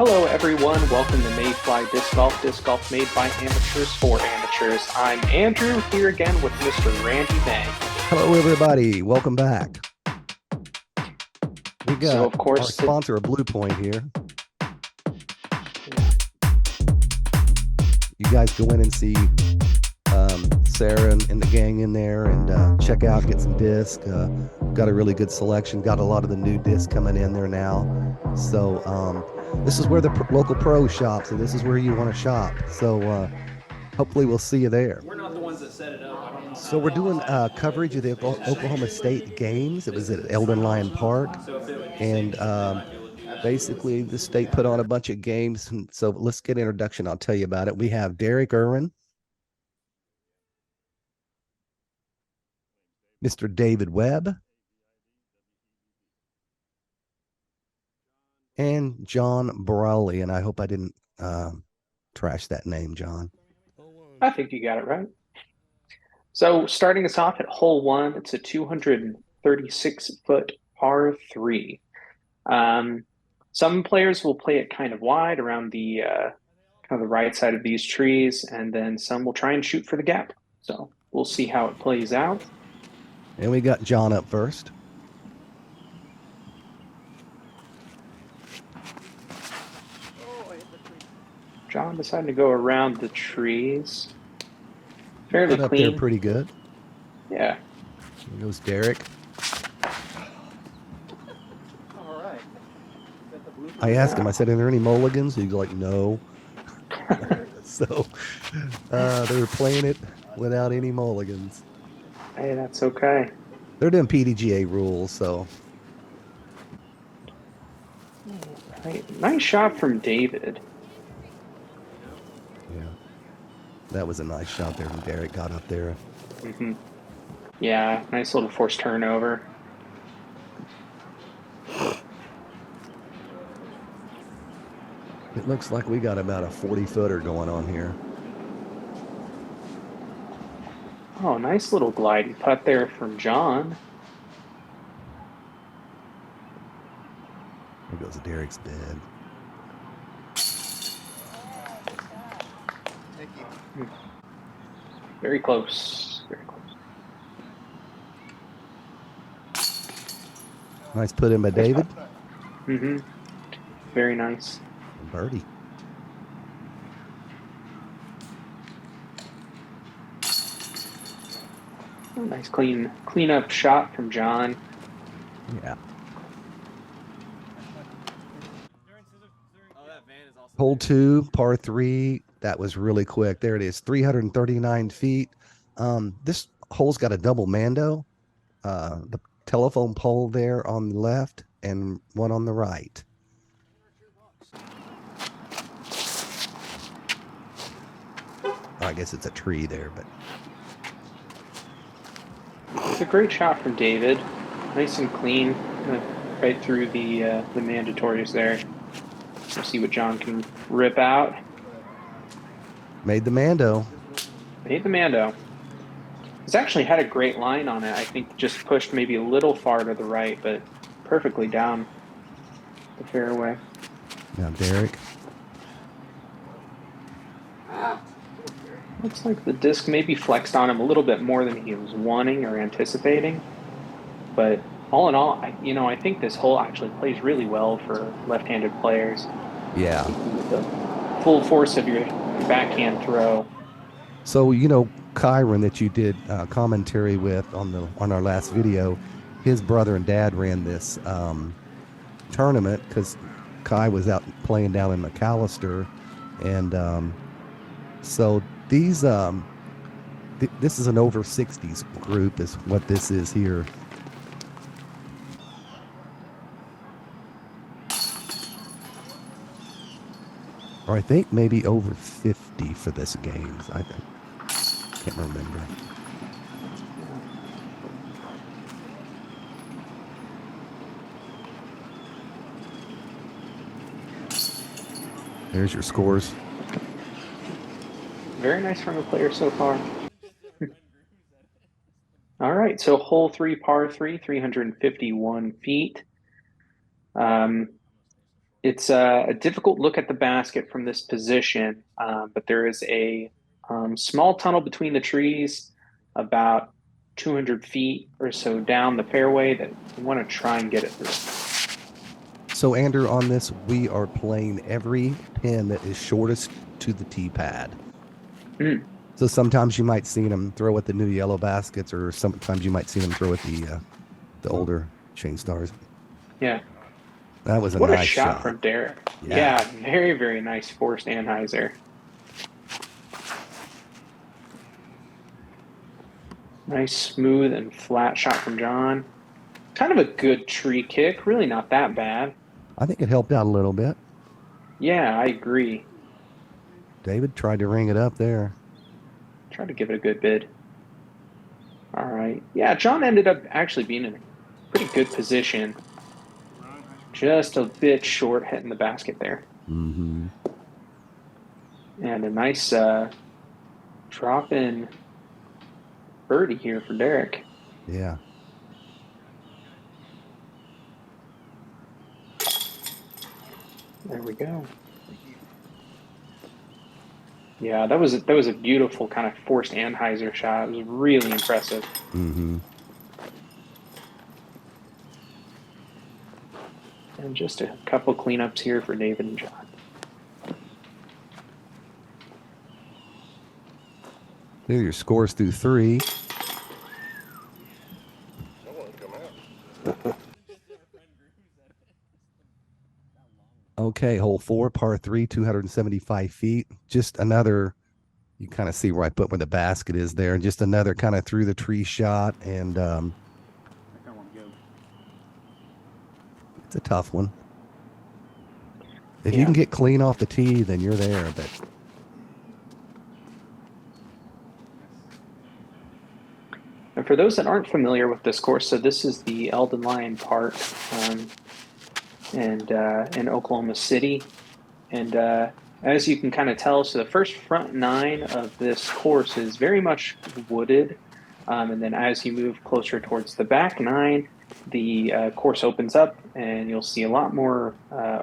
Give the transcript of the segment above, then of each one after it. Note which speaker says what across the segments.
Speaker 1: Hello, everyone. Welcome to Mayfly Disc Golf made by amateurs for amateurs. I'm Andrew here again with Mr. Randy May.
Speaker 2: Hello, everybody. Welcome back. We
Speaker 1: So,
Speaker 2: got
Speaker 1: of
Speaker 2: our
Speaker 1: course,
Speaker 2: sponsor, Blue Point, here. You guys go in and see Sarah and the gang in there and check out, get some disc. Got a really good selection. Got a lot of the new disc coming in there now. So this is where the local pro shops, and this is where you want to shop. So hopefully we'll see you there.
Speaker 3: We're not the ones that set it up. I don't know.
Speaker 2: So we're doing coverage of the Oklahoma State games. It was at Eldon Lyon Park.
Speaker 3: So if it would be
Speaker 2: And
Speaker 3: safe, I feel like you
Speaker 2: basically, the state put on a bunch of games. And so let's get an introduction. I'll tell you about it. We have Derek Irwin, Mr. David Webb, and John Brawley. And I hope I didn't trash that name, John.
Speaker 1: I think you got it right. So, starting us off at hole one, it's a 236-foot par three. Some players will play it kind of wide around the kind of the right side of these trees, and then some will try and shoot for the gap. So, we'll see how it plays out.
Speaker 2: And we got John up first.
Speaker 1: John decided to go around the trees. Fairly
Speaker 2: Got up there
Speaker 1: clean.
Speaker 2: pretty good.
Speaker 1: Yeah.
Speaker 2: Here goes Derek.
Speaker 3: All right.
Speaker 2: I asked him, I said, are there any mulligans? He's like, no. So they were playing it without any mulligans.
Speaker 1: Hey, that's okay.
Speaker 2: They're doing PDGA rules, so.
Speaker 1: Nice shot from David.
Speaker 2: Yeah. That was a nice shot there from Derek. Got up there.
Speaker 1: Mm-hmm. Yeah, nice little forced turnover.
Speaker 2: It looks like we got about a 40-footer going on here.
Speaker 1: Oh, nice little glidey putt there from John.
Speaker 2: There goes Derek's bed.
Speaker 1: Very close. Very close.
Speaker 2: Nice put in by David.
Speaker 1: Mm-hmm. Very nice.
Speaker 2: Birdie.
Speaker 1: Oh, nice clean up shot from John.
Speaker 2: Yeah.
Speaker 3: Oh, that van is also
Speaker 2: Hole 2, par 3. That was really quick. There it is, 339 feet. This hole's got a double mando. The telephone pole there on the left and one on the right. I guess it's a tree there, but
Speaker 1: It's a great shot from David. Nice and clean, right through the mandatories there. We'll see what John can rip out.
Speaker 2: made the mando.
Speaker 1: Made the Mando. He's actually had a great line on it. I think just pushed maybe a little far to the right, but perfectly down the fairway.
Speaker 2: Now Derek.
Speaker 1: Looks like the disc maybe flexed on him a little bit more than he was wanting or anticipating. But all in all, I think this hole actually plays really well for left-handed players.
Speaker 2: Yeah.
Speaker 1: With the full force of your backhand throw.
Speaker 2: So Kyron that you did commentary with on our last video, his brother and dad ran this tournament because Kai was out playing down in McAllister, and so these this is an over 60s group is what this is here. Or I think maybe over 50 for this games. I think. Can't remember. There's your scores.
Speaker 1: Very nice from the player so far. All right, so hole 3, par 3, 351 feet. It's a difficult look at the basket from this position, but there is a small tunnel between the trees, about 200 feet or so down the fairway that you want to try and get it through.
Speaker 2: So, Andrew, on this, we are playing every pin that is shortest to the tee pad.
Speaker 1: Mm,
Speaker 2: So sometimes you might see them throw at the new yellow baskets, or sometimes you might see them throw at the older chain stars.
Speaker 1: yeah.
Speaker 2: That was a
Speaker 1: What a
Speaker 2: nice
Speaker 1: shot
Speaker 2: shot.
Speaker 1: from Derek.
Speaker 2: Yeah.
Speaker 1: Yeah, very, very nice forced Anheuser. Nice, smooth, and flat shot from John. Kind of a good tree kick. Really not that bad.
Speaker 2: I think it helped out a little bit.
Speaker 1: Yeah, I agree.
Speaker 2: David tried to ring it up there.
Speaker 1: Try to give it a good bid. All right. Yeah, John ended up actually being in a pretty good position. Just a bit short hitting the basket there.
Speaker 2: Mm-hmm.
Speaker 1: And a nice drop in birdie here for Derek.
Speaker 2: Yeah.
Speaker 1: There we go. Yeah, that was a beautiful kind of forced Anheuser shot. It was really impressive.
Speaker 2: Mm-hmm.
Speaker 1: And just a couple cleanups here for David and John.
Speaker 2: There are your scores through 3. Okay, hole 4, par 3, 275 feet. Just another, you kind of see where I put where the basket is there, and just another kind of through the tree shot. And it's a tough one. If you
Speaker 1: Yeah.
Speaker 2: can get clean off the tee, then you're there. But
Speaker 1: And for those that aren't familiar with this course, so this is the Eldon Lyon Park, and in Oklahoma City. And as you can kind of tell, so the first front nine of this course is very much wooded. And then as you move closer towards the back nine, the course opens up and you'll see a lot more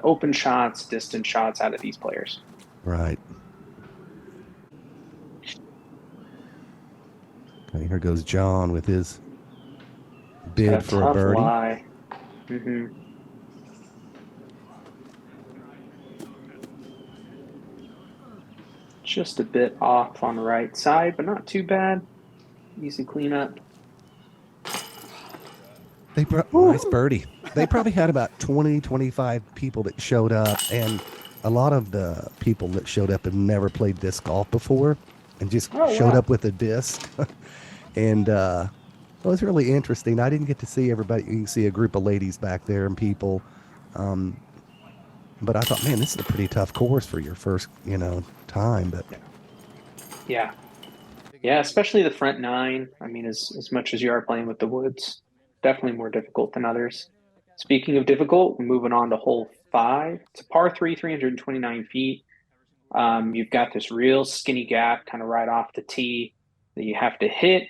Speaker 1: open shots, distant shots out of these players.
Speaker 2: right. Okay, here goes John with his
Speaker 1: Got
Speaker 2: bid
Speaker 1: a
Speaker 2: for a
Speaker 1: tough
Speaker 2: birdie.
Speaker 1: lie. Hmm. Just a bit off on the right side, but not too bad. Easy cleanup.
Speaker 2: Nice birdie. They probably had about 20, 25 people that showed up, and a lot of the people that showed up have never played disc golf before and just
Speaker 1: Oh,
Speaker 2: showed
Speaker 1: wow.
Speaker 2: up with a disc. And it was really interesting. I didn't get to see everybody. You can see a group of ladies back there and people. Um, but I thought, man, this is a pretty tough course for your first, time. But
Speaker 1: Yeah. Yeah, especially the front nine. I mean, as much as you are playing with the woods, definitely more difficult than others. Speaking of difficult, moving on to hole five. It's a par three, 329 feet. You've got this real skinny gap kind of right off the tee that you have to hit,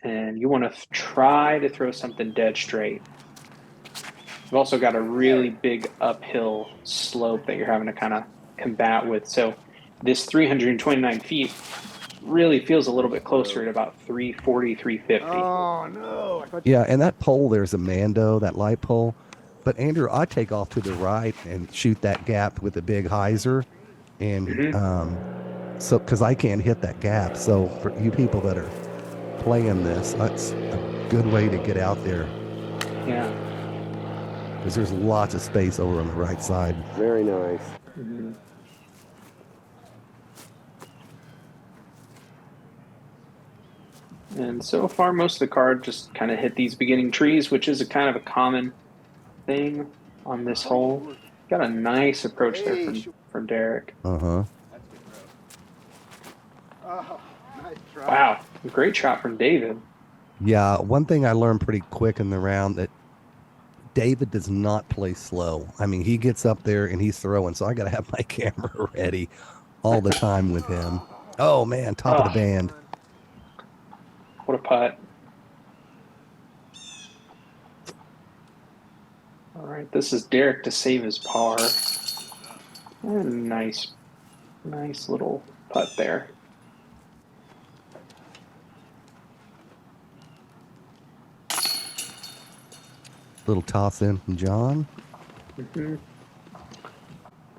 Speaker 1: and you want to try to throw something dead straight. You've also got a really big uphill slope that you're having to kind of combat with. So this 329 feet really feels a little bit closer at about 340, 350.
Speaker 3: Oh no! I thought
Speaker 2: yeah, and that pole there's a Mando, that light pole. But Andrew, I take off to the right and shoot that gap with a big hyzer, and
Speaker 1: Hmm.
Speaker 2: so because I can't hit that gap. So for you people that are playing this, that's a good way to get out there
Speaker 1: Yeah.
Speaker 2: because there's lots of space over on the right side.
Speaker 3: very nice.
Speaker 1: Hmm. And so far, most of the card just kind of hit these beginning trees, which is a kind of a common thing on this hole. Got a nice approach there
Speaker 3: Hey,
Speaker 1: from Derek.
Speaker 2: Uh-huh.
Speaker 3: that's a good throw. Oh, nice try.
Speaker 1: Wow, great shot from David.
Speaker 2: Yeah, one thing I learned pretty quick in the round that David does not play slow. I mean, he gets up there and he's throwing, so I got to have my camera ready all the time with him. Oh man, top of the
Speaker 1: Oh,
Speaker 2: band.
Speaker 1: what a putt. All right, this is Derek to save his par. And nice little putt there.
Speaker 2: Little toss in from John.
Speaker 1: Hmm.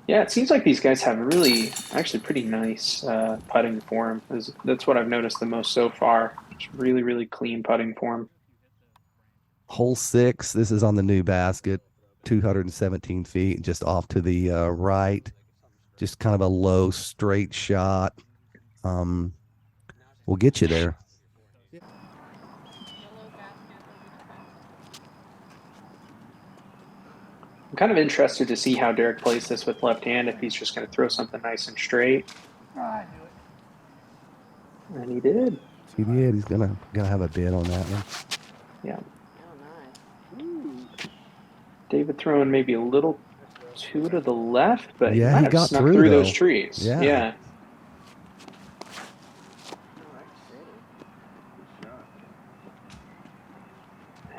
Speaker 1: Yeah, it seems like these guys have really, actually pretty nice putting form. That's what I've noticed the most so far. It's really clean putting form.
Speaker 2: Hole 6. This is on the new basket, 217 feet, just off to the right. Just kind of a low, straight shot. Um, will get you there.
Speaker 1: I'm kind of interested to see how Derek plays this with left hand, if he's just going to throw something nice and straight.
Speaker 3: I knew it.
Speaker 1: And he did.
Speaker 2: He did. He's gonna have a bid on that one.
Speaker 1: Yeah.
Speaker 3: Ooh.
Speaker 1: David throwing maybe a little too to the left, but he
Speaker 2: Yeah,
Speaker 1: might
Speaker 2: he
Speaker 1: have
Speaker 2: got
Speaker 1: snuck
Speaker 2: through
Speaker 1: through those
Speaker 2: though.
Speaker 1: trees.
Speaker 2: Yeah.
Speaker 1: Yeah.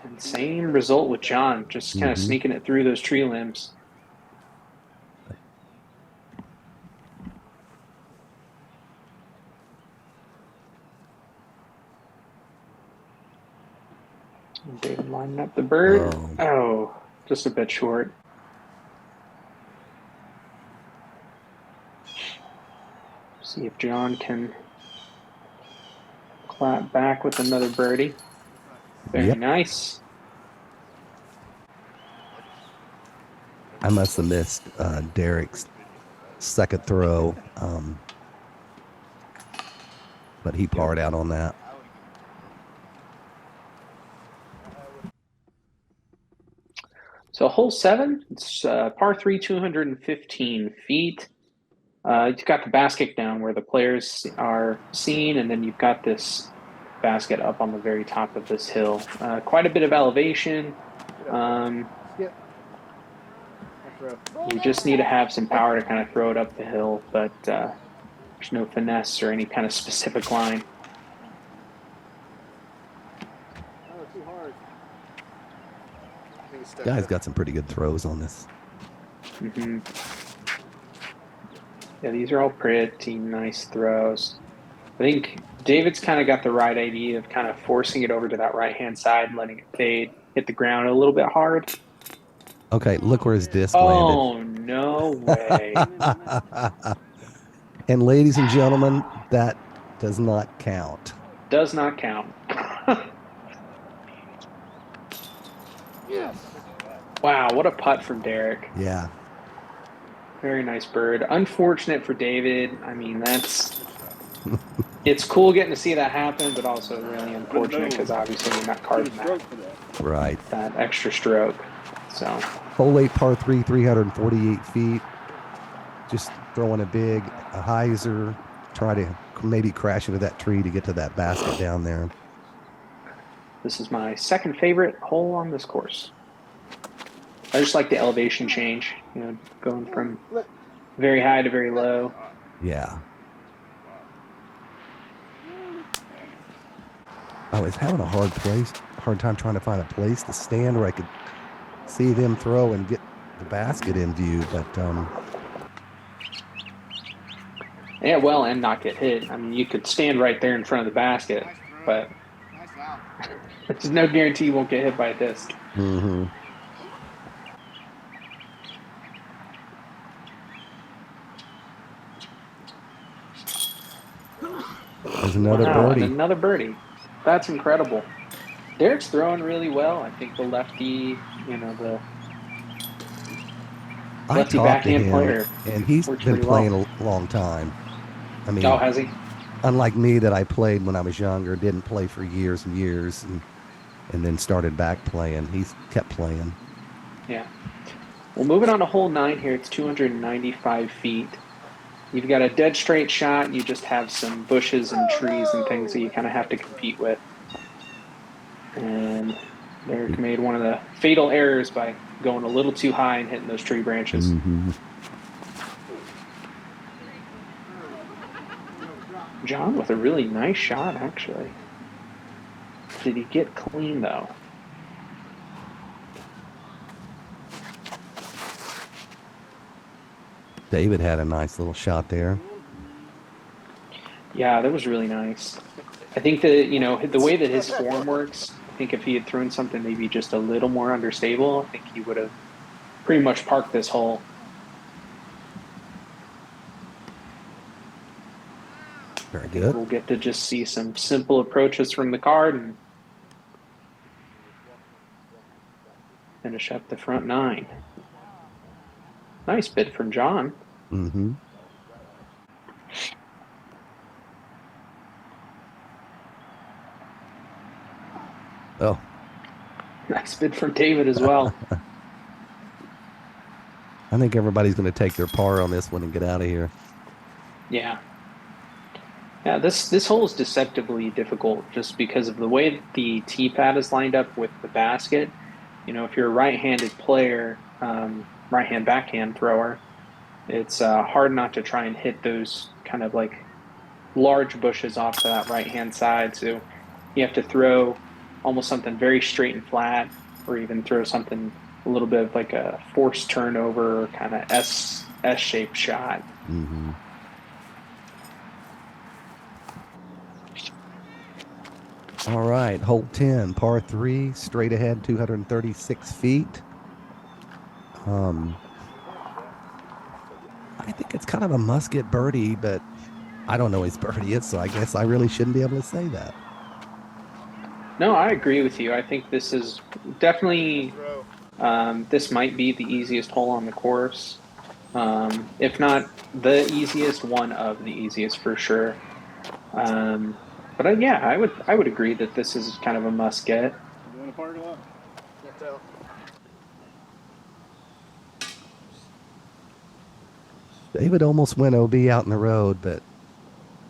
Speaker 1: And same result with John, just kind of
Speaker 2: Mm-hmm.
Speaker 1: sneaking it through those tree limbs. And David lining up the bird.
Speaker 2: Oh,
Speaker 1: Oh, just a bit short. See if John can clap back with another birdie. Very
Speaker 2: yep.
Speaker 1: nice.
Speaker 2: I must have missed Derek's second throw, but he parred out on that.
Speaker 1: So hole 7, it's par 3, 215 feet. You've got the basket down where the players are seen, and then you've got this basket up on the very top of this hill. Quite a bit of elevation.
Speaker 3: Skip.
Speaker 1: You just need to have some power to kind of throw it up the hill, but there's no finesse or any kind of specific line.
Speaker 3: Oh, too hard.
Speaker 2: Guy's got some pretty good throws on this.
Speaker 1: Mm-hmm. Yeah, these are all pretty nice throws. I think David's kind of got the right idea of kind of forcing it over to that right-hand side and letting it fade, hit the ground a little bit hard.
Speaker 2: Okay, look where his disc landed.
Speaker 1: Oh, no way.
Speaker 2: And ladies and gentlemen, that does not count.
Speaker 1: Does not count.
Speaker 3: Yes.
Speaker 1: Wow, what a putt from Derek.
Speaker 2: Yeah.
Speaker 1: Very nice bird. Unfortunate for David. I mean, it's cool getting to see that happen, but also really unfortunate because obviously you're not carving
Speaker 2: Right.
Speaker 1: that extra stroke. So
Speaker 2: Hole 8, par 3, 348 feet. Just throwing a hyzer, try to maybe crash into that tree to get to that basket down there.
Speaker 1: this is my second favorite hole on this course. I just like the elevation change, going from very high to very low.
Speaker 2: Yeah. I was having a hard time trying to find a place to stand where I could see them throw and get the basket in view, but
Speaker 1: Yeah, well, and not get hit. I mean, you could stand right there in front of the basket, but there's no guarantee you won't get hit by a disc.
Speaker 2: mm-hmm. There's another birdie.
Speaker 1: And another birdie. That's incredible. Derek's throwing really well. I think the lefty, the
Speaker 2: I
Speaker 1: lefty
Speaker 2: talked to
Speaker 1: backhand
Speaker 2: him,
Speaker 1: player
Speaker 2: and he's
Speaker 1: works
Speaker 2: been
Speaker 1: pretty
Speaker 2: playing
Speaker 1: well.
Speaker 2: a long time. I mean,
Speaker 1: Oh, has he?
Speaker 2: unlike me that I played when I was younger, didn't play for years and years, and then started back playing. He's kept playing.
Speaker 1: Yeah. Well, moving on to hole 9 here, it's 295 feet. You've got a dead straight shot. You just have some bushes and trees and things that you kind of have to compete with. And Derek made one of the fatal errors by going a little too high and hitting those tree branches.
Speaker 2: Mm-hmm.
Speaker 1: John with a really nice shot, actually. Did he get clean, though?
Speaker 2: David had a nice little shot there.
Speaker 1: Yeah, that was really nice. I think that, the way that his form works, I think if he had thrown something maybe just a little more understable, I think he would have pretty much parked this hole.
Speaker 2: Very
Speaker 1: I think
Speaker 2: good.
Speaker 1: we'll get to just see some simple approaches from the card and finish up the front nine. Nice bid from John.
Speaker 2: Mm-hmm. Oh,
Speaker 1: Nice bid from David as well.
Speaker 2: I think everybody's going to take their par on this one and get out of here.
Speaker 1: Yeah. Yeah, this hole is deceptively difficult just because of the way the tee pad is lined up with the basket. If you're a right-handed player, right-hand backhand thrower, it's hard not to try and hit those kind of like large bushes off to that right-hand side. So you have to throw almost something very straight and flat, or even throw something a little bit of like a forced turnover kind of S-shaped shot.
Speaker 2: Mm-hmm. All right, hole 10, par 3, straight ahead, 236 feet. I think it's kind of a must-get birdie, but I don't know his birdie is, so I guess I really shouldn't be able to say that.
Speaker 1: No, I agree with you. I think this is definitely this might be the easiest hole on the course. If not the easiest, one of the easiest for sure. Um, but yeah, I would agree that this is kind of a must get.
Speaker 3: Doing a parking lot? Can't tell.
Speaker 2: David almost went OB out in the road, but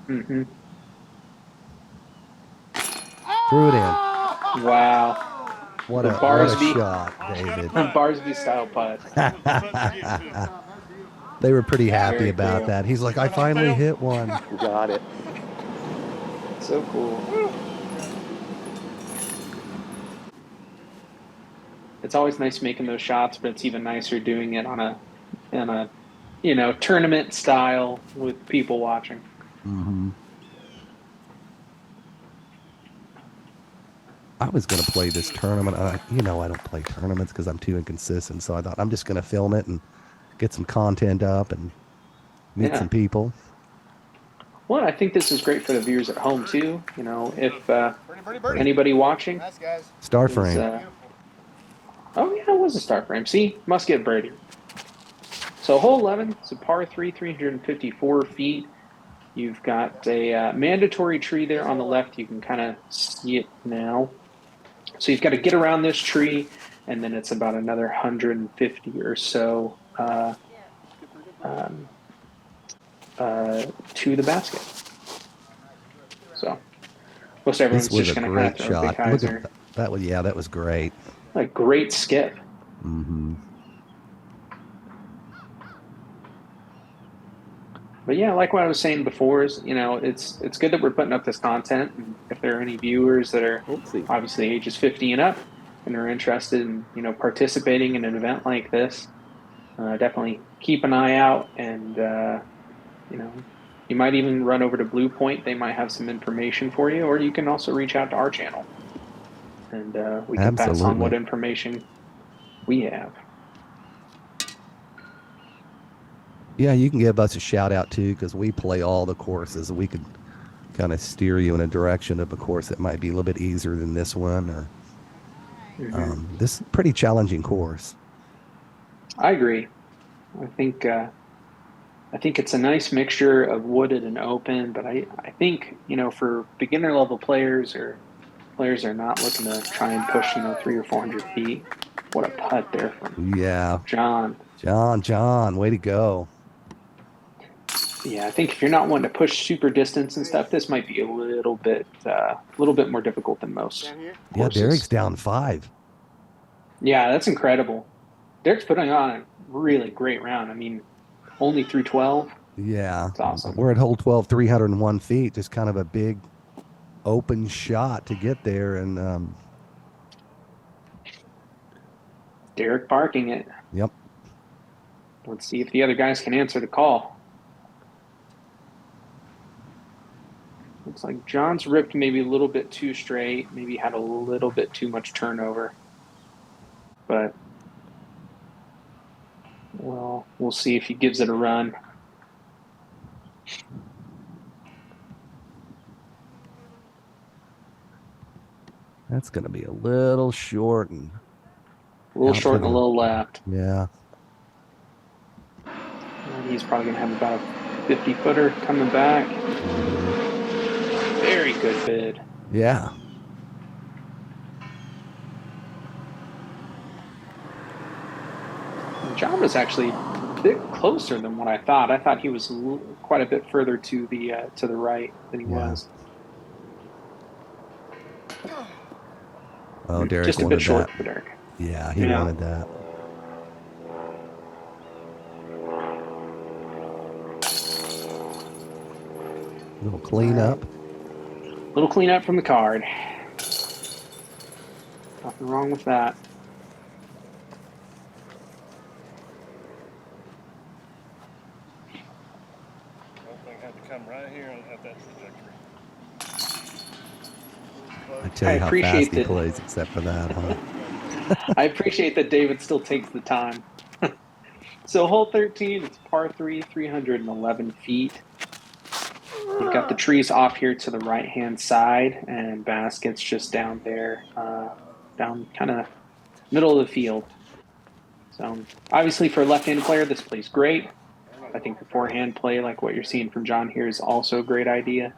Speaker 1: Hmm.
Speaker 2: threw it in.
Speaker 1: Wow,
Speaker 2: What
Speaker 1: the
Speaker 2: a
Speaker 1: Barsby
Speaker 2: shot, David.
Speaker 1: Barsby style putt.
Speaker 2: They were pretty happy
Speaker 1: Very
Speaker 2: about
Speaker 1: cool.
Speaker 2: that. He's like, I finally hit one.
Speaker 4: Got it.
Speaker 1: So cool. It's always nice making those shots, but it's even nicer doing it on a tournament style with people watching.
Speaker 2: Mm-hmm. I was going to play this tournament. I don't play tournaments because I'm too inconsistent. So I thought I'm just going to film it and get some content up and meet
Speaker 1: Yeah.
Speaker 2: some people.
Speaker 1: Well, I think this is great for the viewers at home too. If
Speaker 3: Birdie.
Speaker 1: anybody watching
Speaker 3: Nice, guys.
Speaker 2: Star
Speaker 1: is,
Speaker 2: frame.
Speaker 1: oh yeah, it was a star frame. See, must get birdie. So hole 11, it's a par 3, 354 feet. You've got a mandatory tree there on the left. You can kind of see it now. So you've got to get around this tree, and then it's about another 150 or so um, to the basket. So most everyone's
Speaker 2: This was
Speaker 1: just
Speaker 2: a
Speaker 1: going to kind of
Speaker 2: great
Speaker 1: throw a big
Speaker 2: shot. Look
Speaker 1: hyzer.
Speaker 2: at that. That was great.
Speaker 1: A great skip.
Speaker 2: Mm-hmm.
Speaker 1: But yeah, like what I was saying before is, it's good that we're putting up this content. And if there are any viewers that are
Speaker 4: Oopsie.
Speaker 1: obviously ages 50 and up and are interested in, participating in an event like this, definitely keep an eye out. And, you might even run over to Blue Point. They might have some information for you, or you can also reach out to our channel and we can pass on what
Speaker 2: Absolutely.
Speaker 1: information we have.
Speaker 2: Yeah, you can give us a shout out too because we play all the courses. We could kind of steer you in a direction of a course that might be a little bit easier than this one, or this is a pretty challenging course.
Speaker 1: I agree. I think it's a nice mixture of wooded and open, but I think, for beginner level players or players that are not looking to try and push, 300 or 400 feet. What a putt there from
Speaker 2: Yeah,
Speaker 1: John.
Speaker 2: John, way to go.
Speaker 1: Yeah, I think if you're not wanting to push super distance and stuff, this might be a little bit more difficult than most
Speaker 3: Down here?
Speaker 2: Yeah, Derek's
Speaker 1: courses.
Speaker 2: down 5.
Speaker 1: Yeah, that's incredible. Derek's putting on a really great round. I mean, only through 12.
Speaker 2: Yeah,
Speaker 1: It's awesome.
Speaker 2: we're at hole 12, 301 feet. Just kind of a big open shot to get there, and
Speaker 1: Derek parking it.
Speaker 2: yep.
Speaker 1: Let's see if the other guys can answer the call. Looks like John's ripped maybe a little bit too straight, maybe had a little bit too much turnover. But well, we'll see if he gives it a run.
Speaker 2: That's going to be a little short and
Speaker 1: A little
Speaker 2: out
Speaker 1: short
Speaker 2: to
Speaker 1: and a
Speaker 2: the-
Speaker 1: little left.
Speaker 2: Yeah.
Speaker 1: And he's probably going to have about a 50-footer coming back. Very good bid.
Speaker 2: Yeah.
Speaker 1: John was actually a bit closer than what I thought. I thought he was quite a bit further to the right than he
Speaker 2: Yeah.
Speaker 1: was.
Speaker 2: Oh, Derek
Speaker 1: Just a
Speaker 2: wanted
Speaker 1: bit short
Speaker 2: that.
Speaker 1: for Derek.
Speaker 2: Yeah, he
Speaker 1: Yeah.
Speaker 2: wanted that. Little cleanup.
Speaker 1: Little cleanup from the card. Nothing wrong with that.
Speaker 3: Hopefully have to come right here and have that trajectory.
Speaker 2: I tell you
Speaker 1: I
Speaker 2: how
Speaker 1: appreciate
Speaker 2: fast he
Speaker 1: that.
Speaker 2: plays, except for that. Huh?
Speaker 1: I appreciate that David still takes the time. So hole 13, it's par 3, 311 feet. You've got the trees off here to the right-hand side, and basket's just down there, down kind of middle of the field. So obviously for a left-handed player, this plays great. I think the forehand play, like what you're seeing from John here, is also a great idea.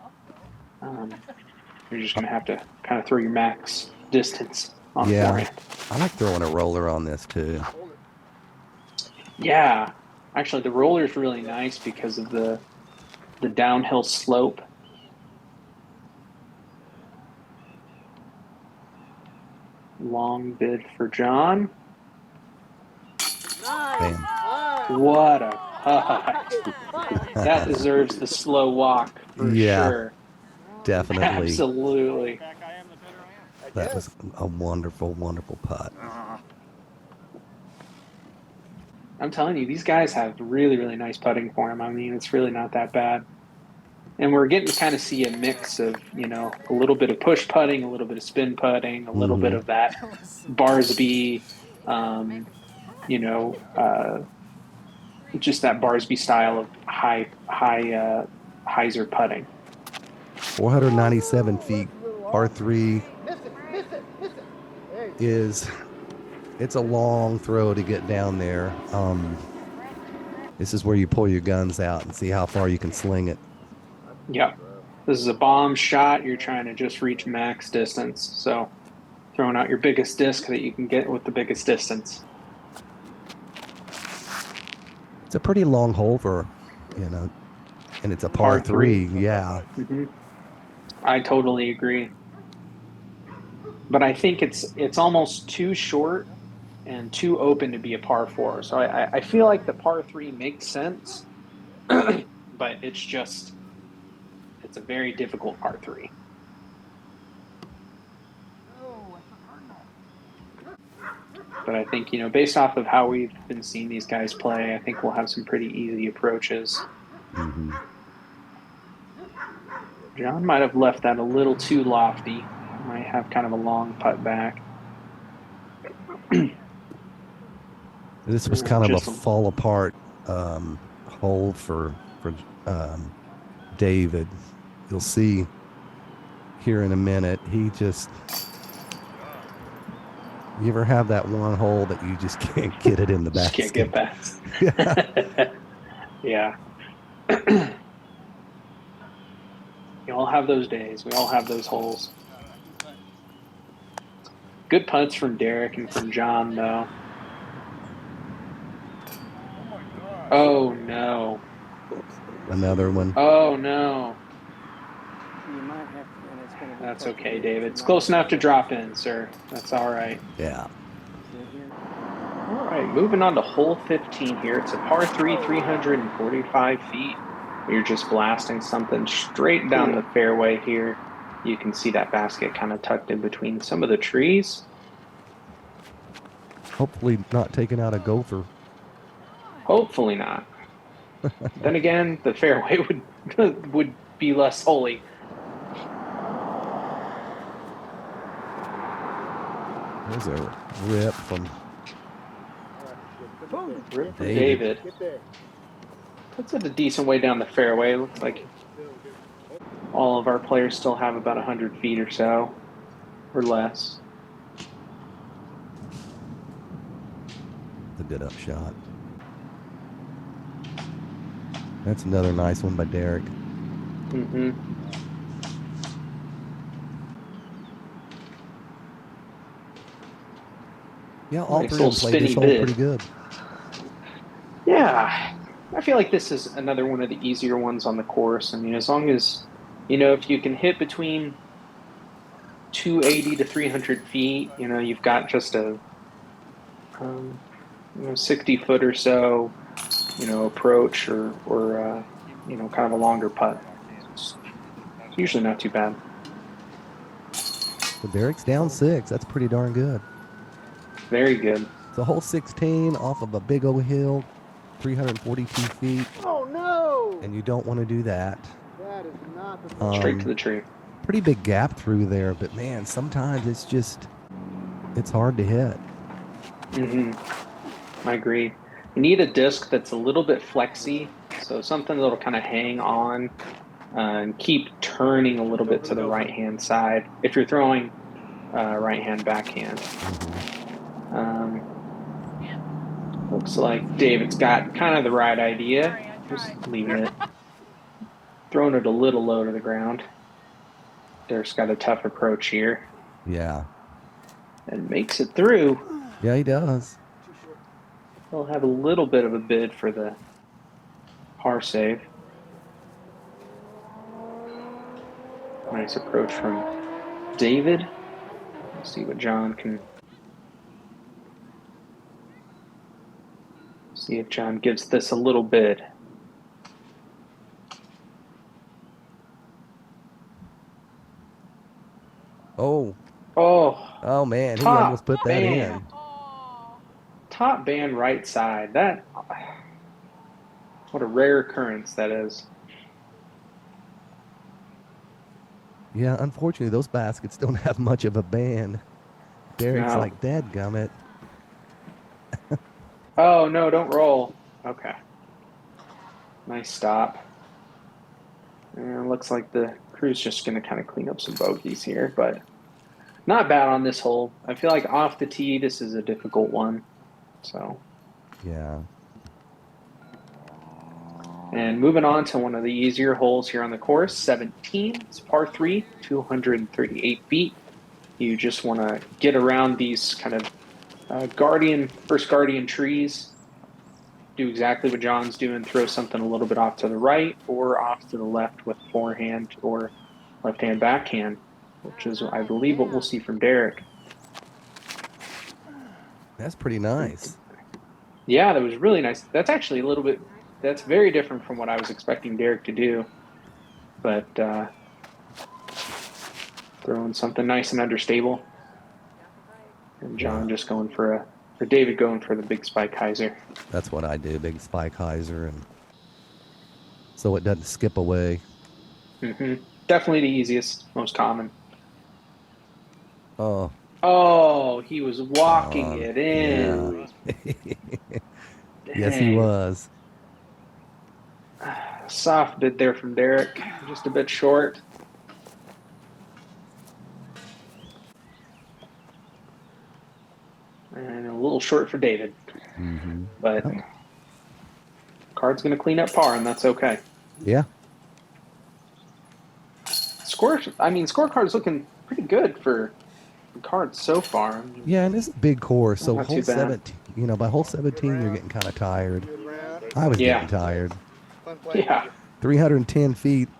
Speaker 1: You're just going to have to kind of throw your max distance on the
Speaker 2: Yeah.
Speaker 1: forehand.
Speaker 2: I like throwing a roller on this too.
Speaker 1: Yeah, actually, the roller is really nice because of the downhill slope. Long bid for John.
Speaker 2: Bam.
Speaker 1: What a putt. That deserves the slow walk for
Speaker 2: Yeah.
Speaker 1: sure.
Speaker 2: Definitely.
Speaker 1: Absolutely.
Speaker 2: That was a wonderful, wonderful putt.
Speaker 1: I'm telling you, these guys have really, really nice putting for them. I mean, it's really not that bad. And we're getting to kind of see a mix of, a little bit of push putting, a little bit of spin putting, a little bit of that Barsby, just that Barsby style of high hyzer putting.
Speaker 2: 497 feet, par 3 it's a long throw to get down there. This is where you pull your guns out and see how far you can sling it.
Speaker 1: Yep. This is a bomb shot. You're trying to just reach max distance. So throwing out your biggest disc that you can get with the biggest distance.
Speaker 2: It's a pretty long hole for, and it's a par 3. Yeah.
Speaker 1: Mm-hmm. I totally agree. But I think it's almost too short and too open to be a par 4. So I feel like the par 3 makes sense, but it's a very difficult par 3. But I think, based off of how we've been seeing these guys play, I think we'll have some pretty easy approaches.
Speaker 2: Mm-hmm.
Speaker 1: John might have left that a little too lofty. Might have kind of a long putt back.
Speaker 2: This was kind of a fall apart hole for David. You'll see here in a minute. You ever have that one hole that you just can't get it in the basket?
Speaker 1: Just can't get past. Yeah. We all have those days. We all have those holes. Good putts from Derek and from John, though. Oh, no.
Speaker 2: Another one.
Speaker 1: Oh, no. That's okay, David. It's close enough to drop in, sir. That's all right.
Speaker 2: Yeah.
Speaker 1: All right, moving on to hole 15 here. It's a par 3, 345 feet. You're just blasting something straight down the fairway here. You can see that basket kind of tucked in between some of the trees.
Speaker 2: Hopefully not taking out a gopher.
Speaker 1: Hopefully not. Then again, the fairway would be less holy.
Speaker 2: There's a rip from
Speaker 1: Rip from
Speaker 2: David.
Speaker 1: David. Puts it a decent way down the fairway. Looks like all of our players still have about 100 feet or so, or less.
Speaker 2: It's a good upshot. That's another nice one by Derek.
Speaker 1: Mm-hmm.
Speaker 2: Yeah, all
Speaker 1: Nice
Speaker 2: three
Speaker 1: little
Speaker 2: of them played this
Speaker 1: spinny
Speaker 2: hole
Speaker 1: bid.
Speaker 2: pretty good.
Speaker 1: Yeah, I feel like this is another one of the easier ones on the course. I mean, as long as, if you can hit between 280 to 300 feet, you've got just a, 60 foot or so, approach or kind of a longer putt. It's usually not too bad.
Speaker 2: So Derek's down 6. That's pretty darn good.
Speaker 1: Very good.
Speaker 2: It's a hole 16 off of a big old hill, 342 feet.
Speaker 4: Oh no!
Speaker 2: And you don't want to do that.
Speaker 4: That is not the
Speaker 1: Straight to the tree.
Speaker 2: Pretty big gap through there, but man, sometimes it's hard to hit.
Speaker 1: I agree. You need a disc that's a little bit flexy, so something that'll kind of hang on and keep turning a little bit to the right-hand side if you're throwing right-hand backhand. Looks like David's got kind of the right idea. Just leaving it, throwing it a little low to the ground. Derek's got a tough approach here.
Speaker 2: Yeah.
Speaker 1: And makes it through.
Speaker 2: Yeah, he does.
Speaker 1: He'll have a little bit of a bid for the par save. Nice approach from David. Let's see what John can. See if John gives this a little bid.
Speaker 2: Oh.
Speaker 1: Oh
Speaker 2: man, he
Speaker 1: top
Speaker 2: almost put that
Speaker 1: band.
Speaker 2: in.
Speaker 1: Top band right side. What a rare occurrence that is.
Speaker 2: Yeah, unfortunately, those baskets don't have much of a band. Derek's
Speaker 1: No.
Speaker 2: like, dadgummit.
Speaker 1: Oh, no, don't roll. Okay. Nice stop. And it looks like the crew's just going to kind of clean up some bogeys here, but not bad on this hole. I feel like off the tee, this is a difficult one. So.
Speaker 2: Yeah.
Speaker 1: And moving on to one of the easier holes here on the course, 17. It's par 3, 238 feet. You just want to get around these kind of first guardian trees. Do exactly what John's doing. Throw something a little bit off to the right or off to the left with forehand or left-hand backhand, which is, I believe, what we'll see from Derek.
Speaker 2: That's pretty nice.
Speaker 1: Yeah, that was really nice. That's actually a little bit, that's very different from what I was expecting Derek to do. But throwing something nice and understable. And John just going or David going for the big spike hyzer.
Speaker 2: That's what I do, big spike hyzer, and so it doesn't skip away.
Speaker 1: Definitely the easiest, most common.
Speaker 2: Oh,
Speaker 1: he was walking it in.
Speaker 2: Yeah. Yes, he was.
Speaker 1: Soft bit there from Derek, just a bit short. And a little short for David. But card's going to clean up par, and that's okay.
Speaker 2: Yeah.
Speaker 1: Scorecard's looking pretty good for the cards so far.
Speaker 2: Yeah, and it's a big course, so
Speaker 1: Not
Speaker 2: hole
Speaker 1: too bad.
Speaker 2: 17, by hole 17, you're getting kind of tired. I was getting tired.
Speaker 1: Yeah.
Speaker 2: 310 feet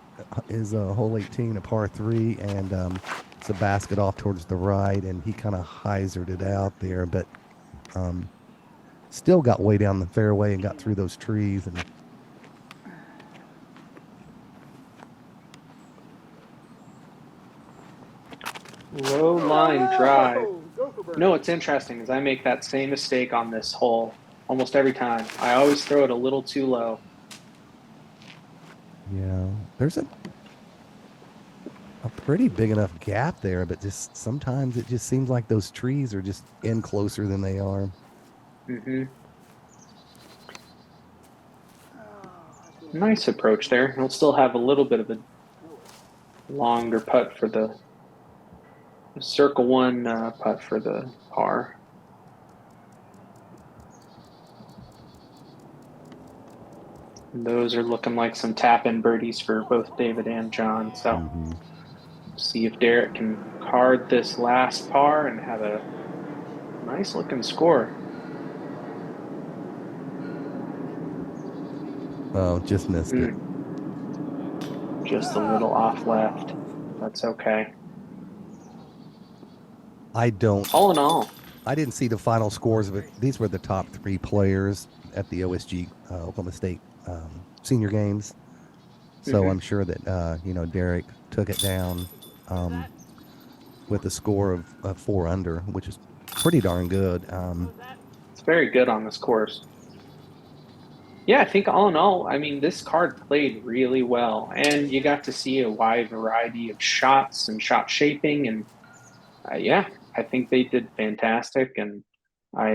Speaker 2: is hole 18, a par 3, and it's a basket off towards the right, and he kind of hyzered it out there, but still got way down the fairway and got through those trees. And
Speaker 1: Low line drive. No, what's interesting is I make that same mistake on this hole. almost every time. I always throw it a little too low.
Speaker 2: Yeah, there's a pretty big enough gap there, but just sometimes it just seems like those trees are just in closer than they are.
Speaker 1: Hmm. Nice approach there. He'll still have a little bit of a longer putt for the circle one putt for the par. And those are looking like some tap-in birdies for both David and John. So
Speaker 2: Hmm.
Speaker 1: see if Derek can card this last par and have a nice looking score.
Speaker 2: Oh, just missed it.
Speaker 1: Mm, just a little off left. That's okay.
Speaker 2: I don't.
Speaker 1: All in all,
Speaker 2: I didn't see the final scores of it. These were the top three players at the OSG Oklahoma State senior games. So
Speaker 1: mhm,
Speaker 2: I'm sure that Derek took it down um, with a score of 4 under, which is pretty darn good.
Speaker 1: it's very good on this course. Yeah, I think all in all, I mean, this card played really well, and you got to see a wide variety of shots and shot shaping, and yeah, I think they did fantastic, and I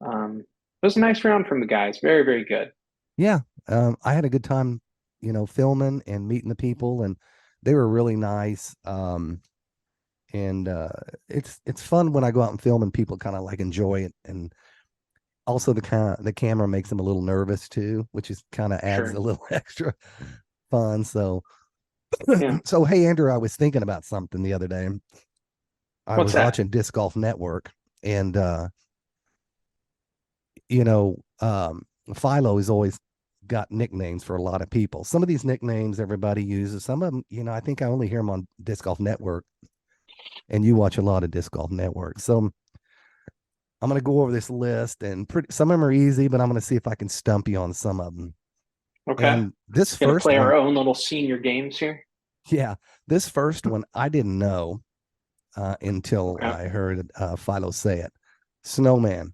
Speaker 1: it was a nice round from the guys. Very, very good.
Speaker 2: Yeah, I had a good time, filming and meeting the people, and they were really nice. And it's fun when I go out and film and people kind of like enjoy it, and also the camera makes them a little nervous too, which is kind of adds a
Speaker 1: Sure.
Speaker 2: little extra fun. So
Speaker 1: Yeah.
Speaker 2: so hey Andrew, I was thinking about something the other day. I
Speaker 1: What's
Speaker 2: was
Speaker 1: that?
Speaker 2: watching Disc Golf Network, and you know, Philo has always got nicknames for a lot of people. Some of these nicknames everybody uses. Some of them, I think I only hear them on Disc Golf Network, and you watch a lot of Disc Golf Network. So I'm going to go over this list, and some of them are easy, but I'm going to see if I can stump you on some of them.
Speaker 1: Okay.
Speaker 2: And this
Speaker 1: Gonna
Speaker 2: first
Speaker 1: play
Speaker 2: one,
Speaker 1: our own little senior games here.
Speaker 2: yeah, this first one I didn't know until
Speaker 1: Okay.
Speaker 2: I heard Philo say it. Snowman.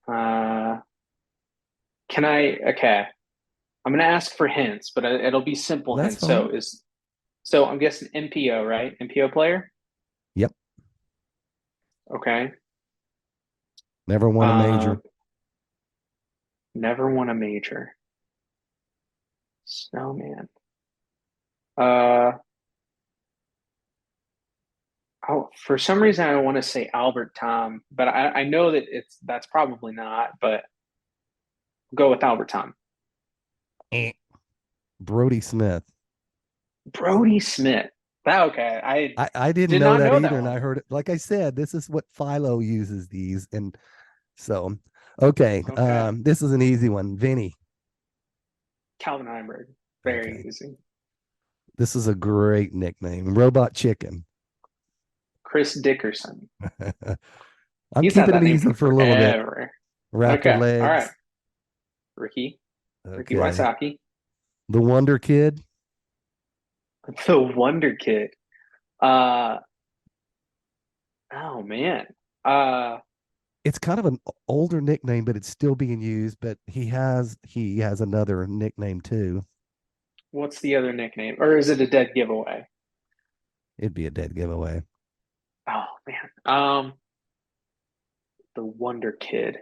Speaker 1: Uh, can I? Okay. I'm gonna ask for hints, but it'll be simple
Speaker 2: That's
Speaker 1: hints. So
Speaker 2: fine.
Speaker 1: I'm guessing MPO, right? MPO player.
Speaker 2: Yep.
Speaker 1: Okay.
Speaker 2: Never won a
Speaker 1: Uh,
Speaker 2: major.
Speaker 1: never won a major. Snowman. Uh, oh, for some reason I want to say Albert Tom, but I know that that's probably not. But go with Albert Tom.
Speaker 2: Eh. Brody Smith.
Speaker 1: Brody Smith. Okay, I
Speaker 2: I didn't
Speaker 1: did
Speaker 2: know
Speaker 1: not
Speaker 2: that
Speaker 1: know that
Speaker 2: either. And
Speaker 1: one.
Speaker 2: I heard it, like I said, this is what Philo uses these. And so, okay.
Speaker 1: Okay.
Speaker 2: This is an easy one. Vinny.
Speaker 1: Calvin Heinberg. Very
Speaker 2: Okay.
Speaker 1: easy.
Speaker 2: This is a great nickname. Robot Chicken.
Speaker 1: Chris Dickerson.
Speaker 2: I'm
Speaker 1: He's had
Speaker 2: keeping
Speaker 1: that
Speaker 2: them
Speaker 1: name
Speaker 2: easy
Speaker 1: for
Speaker 2: for a little bit.
Speaker 1: forever.
Speaker 2: Raptor
Speaker 1: Okay. All right.
Speaker 2: Legs.
Speaker 1: Ricky. Ricky
Speaker 2: Okay.
Speaker 1: Wysocki.
Speaker 2: The Wonder Kid.
Speaker 1: The Wonder Kid. Uh oh man. Uh
Speaker 2: It's kind of an older nickname, but it's still being used. But he has another nickname too.
Speaker 1: what's the other nickname? Or is it a dead giveaway?
Speaker 2: It'd be a dead giveaway.
Speaker 1: Oh man. The Wonder Kid.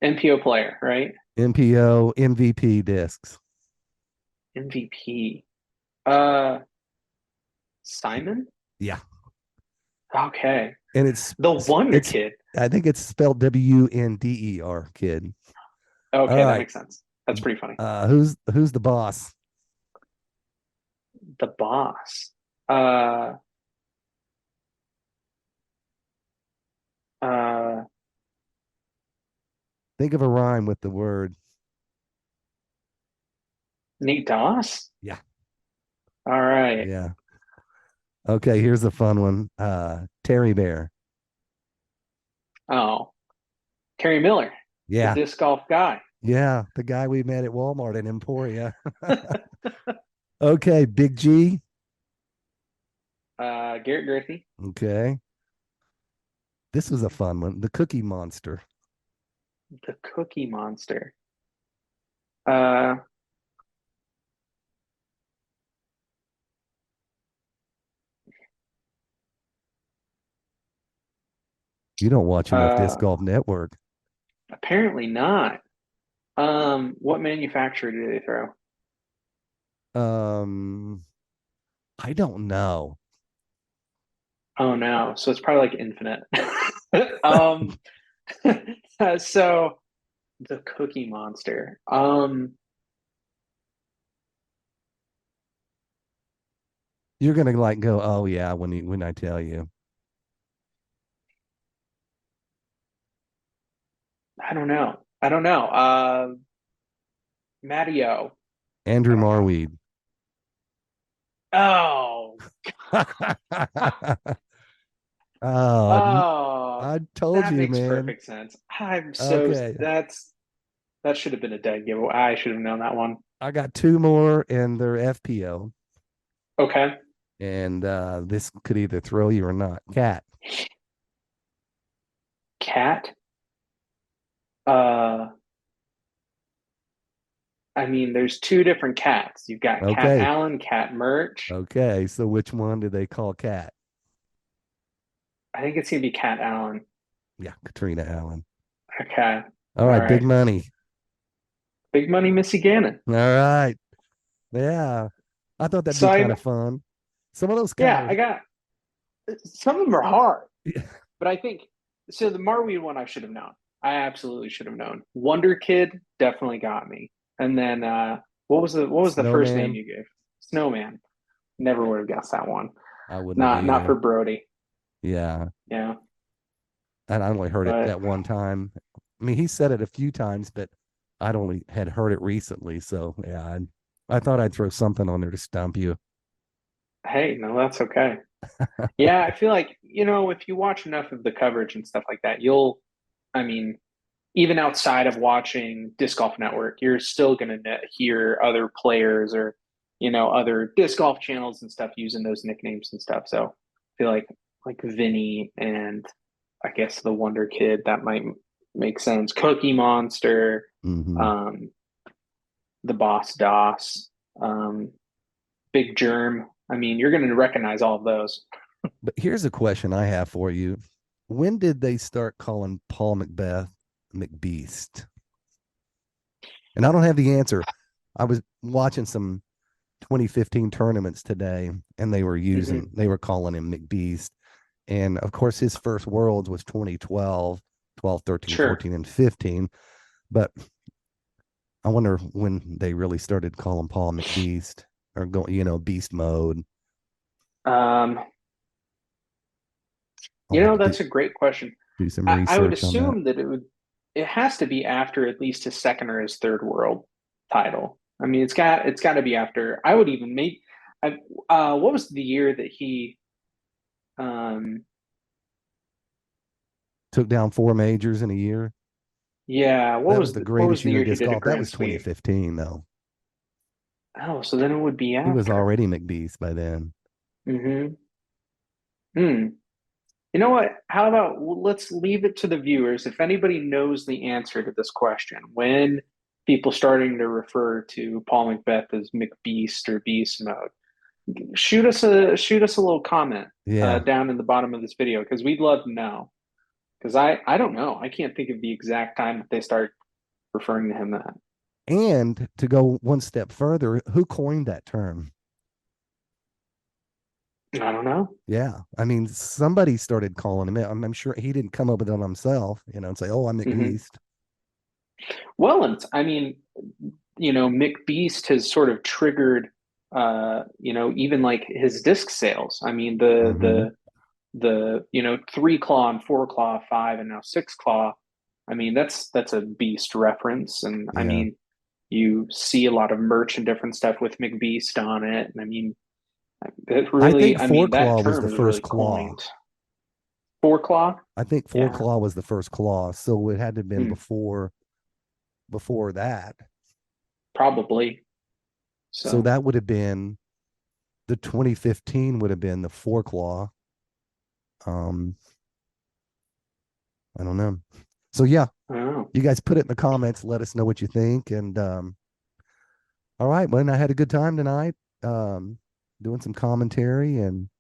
Speaker 1: MPO player, right?
Speaker 2: MPO MVP discs.
Speaker 1: MVP. Uh Simon?
Speaker 2: Yeah.
Speaker 1: Okay.
Speaker 2: And it's
Speaker 1: The Wonder
Speaker 2: it's
Speaker 1: Kid.
Speaker 2: I think it's spelled WNDER kid. All
Speaker 1: Okay, that
Speaker 2: right.
Speaker 1: makes sense. That's pretty funny.
Speaker 2: Who's the boss?
Speaker 1: The boss. Uh uh
Speaker 2: Think of a rhyme with the word.
Speaker 1: Nate Doss?
Speaker 2: Yeah.
Speaker 1: All right.
Speaker 2: Yeah. Okay, here's a fun one. Terry Bear.
Speaker 1: Oh, Terry Miller, the
Speaker 2: Yeah.
Speaker 1: disc golf guy.
Speaker 2: Yeah, the guy we met at Walmart in Emporia. Okay, Big G.
Speaker 1: Garrett Griffey.
Speaker 2: Okay. This was a fun one. The Cookie Monster.
Speaker 1: The Cookie Monster. Uh,
Speaker 2: You don't watch enough Disc
Speaker 1: uh,
Speaker 2: Golf Network.
Speaker 1: apparently not. What manufacturer do they throw?
Speaker 2: Um, I don't know.
Speaker 1: Oh no, so it's probably like Infinite. Um, so the Cookie Monster.
Speaker 2: You're gonna like go, oh yeah, when I tell you.
Speaker 1: I don't know. I don't know. Matteo.
Speaker 2: Andrew Marweed.
Speaker 1: Oh,
Speaker 2: Oh,
Speaker 1: oh,
Speaker 2: I told
Speaker 1: that
Speaker 2: you,
Speaker 1: makes
Speaker 2: man.
Speaker 1: perfect sense. I'm so
Speaker 2: Okay.
Speaker 1: that should have been a dead giveaway. I should have known that one.
Speaker 2: I got two more and they're FPO.
Speaker 1: Okay.
Speaker 2: And this could either throw you or not. Cat.
Speaker 1: Cat. Uh, I mean, there's two different cats. You've got Cat
Speaker 2: Okay.
Speaker 1: Allen, Cat Merch.
Speaker 2: Okay. So which one do they call Cat?
Speaker 1: I think it's gonna be Cat Allen.
Speaker 2: Yeah, Katrina Allen.
Speaker 1: Okay.
Speaker 2: All
Speaker 1: All
Speaker 2: right, big
Speaker 1: right.
Speaker 2: money.
Speaker 1: Big Money Missy Gannon.
Speaker 2: All right. Yeah. I thought that'd
Speaker 1: So
Speaker 2: be kind of fun. Some of those kind
Speaker 1: yeah,
Speaker 2: of
Speaker 1: I got some of them are hard,
Speaker 2: yeah.
Speaker 1: but I think so. The Marweed one I should have known. I absolutely should have known. Wonder Kid definitely got me. And then what was the first name
Speaker 2: Snowman.
Speaker 1: you gave? Snowman. Never would have guessed that one.
Speaker 2: I wouldn't have
Speaker 1: Not for
Speaker 2: either.
Speaker 1: Brody.
Speaker 2: Yeah.
Speaker 1: Yeah,
Speaker 2: And I only heard it
Speaker 1: but
Speaker 2: that one time. I mean, he said it a few times, but I'd only had heard it recently. So yeah, I thought I'd throw something on there to stump you.
Speaker 1: hey, no, that's okay. Yeah, I feel like, if you watch enough of the coverage and stuff like that, I mean, even outside of watching Disc Golf Network, you're still going to hear other players or, other disc golf channels and stuff using those nicknames and stuff. So I feel like Vinny and I guess the Wonder Kid, that might make sense. Cookie Monster,
Speaker 2: Hmm.
Speaker 1: um, the Boss Doss, um, Big Germ. I mean, you're going to recognize all of those.
Speaker 2: But here's a question I have for you. When did they start calling Paul Macbeth McBeast? And I don't have the answer. I was watching some 2015 tournaments today and
Speaker 1: Hmm.
Speaker 2: they were calling him McBeast. And of course, his first worlds was 2012, 12, 13,
Speaker 1: Sure.
Speaker 2: 14, and 15. But I wonder when they really started calling Paul McBeast or going, beast mode.
Speaker 1: Um,
Speaker 2: I'll have to
Speaker 1: that's a great question.
Speaker 2: do some
Speaker 1: I would
Speaker 2: research on that.
Speaker 1: assume that it has to be after at least his second or his third world title. I mean, it's got to be after. I would even make. What was the year that he? Um,
Speaker 2: Took down four majors in a year.
Speaker 1: yeah. What
Speaker 2: That was
Speaker 1: was
Speaker 2: the
Speaker 1: what was
Speaker 2: greatest
Speaker 1: the
Speaker 2: year in
Speaker 1: year he
Speaker 2: disc
Speaker 1: did a
Speaker 2: golf. That
Speaker 1: grand
Speaker 2: was
Speaker 1: sweep?
Speaker 2: 2015, though.
Speaker 1: Oh, so then it would be
Speaker 2: He was
Speaker 1: after.
Speaker 2: already McBeast by then.
Speaker 1: Mm-hmm. Hmm. You know what? How about let's leave it to the viewers. If anybody knows the answer to this question, when people starting to refer to Paul Macbeth as McBeast or Beast Mode, shoot us a little comment
Speaker 2: Yeah.
Speaker 1: down in the bottom of this video because we'd love to know. Because I don't know. I can't think of the exact time that they start referring to him that.
Speaker 2: And to go one step further, who coined that term?
Speaker 1: I don't know.
Speaker 2: Yeah. I mean, somebody started calling him. I'm sure he didn't come up with it himself, and say, oh, I'm
Speaker 1: Hmm.
Speaker 2: McBeast.
Speaker 1: Well, and I mean, McBeast has sort of triggered, even like his disc sales. I mean, the
Speaker 2: Hmm.
Speaker 1: the the 3 claw and 4 claw, five and now 6 claw. I mean, that's a beast reference, and I
Speaker 2: Yeah.
Speaker 1: mean, you see a lot of merch and different stuff with McBeast on it, and I mean, it
Speaker 2: I
Speaker 1: really,
Speaker 2: think
Speaker 1: I
Speaker 2: four
Speaker 1: mean, that
Speaker 2: claw was
Speaker 1: term
Speaker 2: the
Speaker 1: is
Speaker 2: first
Speaker 1: really
Speaker 2: claw.
Speaker 1: coined. 4 claw,
Speaker 2: I think four
Speaker 1: yeah.
Speaker 2: claw was the first claw. So it had to have been
Speaker 1: Hmm.
Speaker 2: before that.
Speaker 1: Probably.
Speaker 2: So
Speaker 1: So
Speaker 2: that would have been the 2015 would have been the 4 claw. I don't know. So yeah,
Speaker 1: Oh,
Speaker 2: you guys put it in the comments. Let us know what you think. And all right, well, I had a good time tonight, doing some commentary and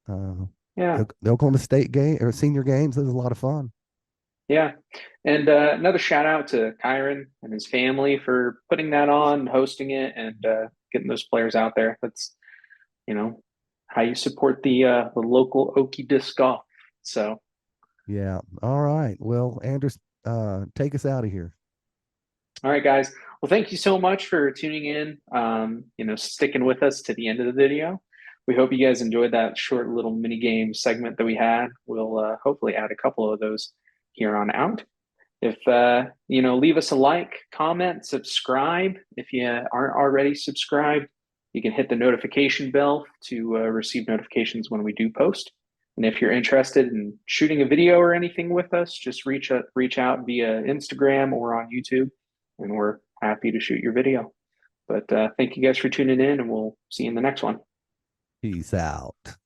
Speaker 2: uh,
Speaker 1: yeah,
Speaker 2: the Oklahoma State game or senior games. It was a lot of fun.
Speaker 1: yeah. And another shout out to Kyron and his family for putting that on, hosting it, and getting those players out there. That's, you know, how you support the local Okie disc golf. So,
Speaker 2: Yeah. All right. Well, Anders, take us out of here.
Speaker 1: all right, guys. Well, thank you so much for tuning in. Sticking with us to the end of the video. We hope you guys enjoyed that short little mini game segment that we had. We'll hopefully add a couple of those here on out. If leave us a like, comment, subscribe. If you aren't already subscribed, you can hit the notification bell to receive notifications when we do post. And if you're interested in shooting a video or anything with us, just reach out via Instagram or on YouTube, and we're happy to shoot your video. But thank you guys for tuning in, and we'll see you in the next one.
Speaker 2: Peace out.